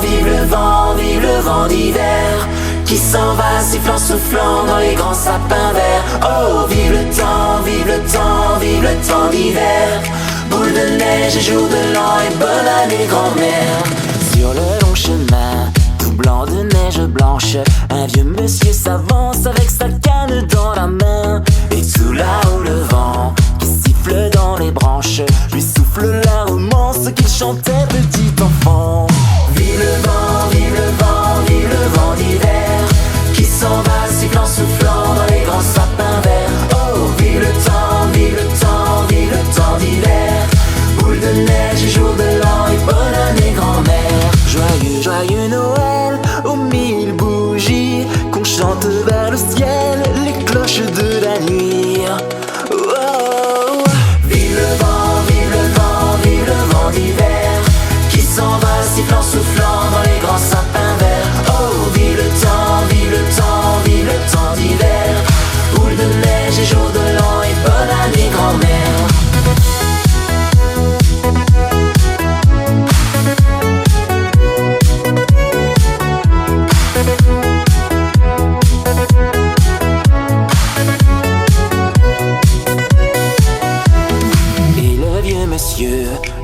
vive le vent, vive le vent d'hiver qui s'en va sifflant, soufflant dans les grands sapins verts. Oh, vive le temps, vive le temps, vive le temps d'hiver. Boule de neige et jour de l'an et bonne année grand-mère. Sur le long chemin, tout blanc de neige blanche, un vieux monsieur s'avance avec sa canne dans la main. Et tout là-haut le vent qui siffle dans les branches lui souffle la romance qu'il chantait petit enfant. Vive le vent, vive le vent, vive le vent d'hiver qui s'en va sifflant, soufflant dans les grands sapins verts. Oh, vive le temps, vive le temps, vive le temps d'hiver. Boule de neige et jour de l'an et bonne année grand-mère. Joyeux, joyeux Noël aux 1000 bougies qu'on chante vers le ciel les cloches de la nuit. Oh, vive le vent, vive le vent, vive le vent d'hiver qui s'en va sifflant, soufflant dans les grands sapins verts. Oh, vive le temps, vive le temps, vive le temps d'hiver. Boule de neige et jour de l'an et bonne année grand-mère.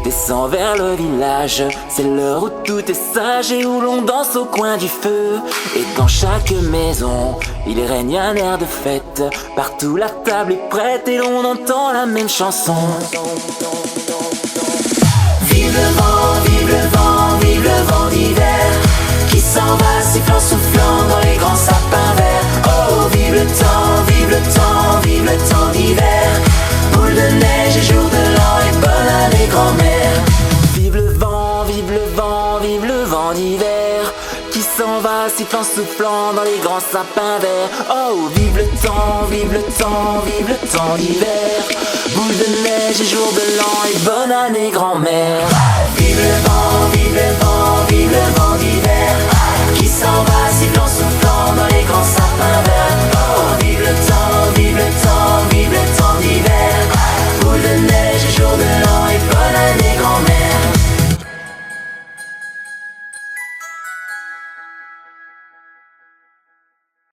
Descend vers le village, c'est l'heure où tout est sage et où l'on danse au coin du feu. Et dans chaque maison, il règne un air de fête. Partout la table est prête et l'on entend la même chanson. Vive le vent, vive le vent, vive le vent d'hiver qui s'en va sifflant, soufflant dans les grands sapins verts. Oh, vive le temps, vive le temps, vive le temps d'hiver. Boule de neige et jour de l'an et bonne année grand-mère. Vive le vent, vive le vent, vive le vent d'hiver qui s'en va sifflant, soufflant dans les grands sapins verts. Oh, vive le temps, vive le temps, vive le temps d'hiver. Boule de neige et jour de l'an et bonne année grand-mère. Vive le vent, vive le vent.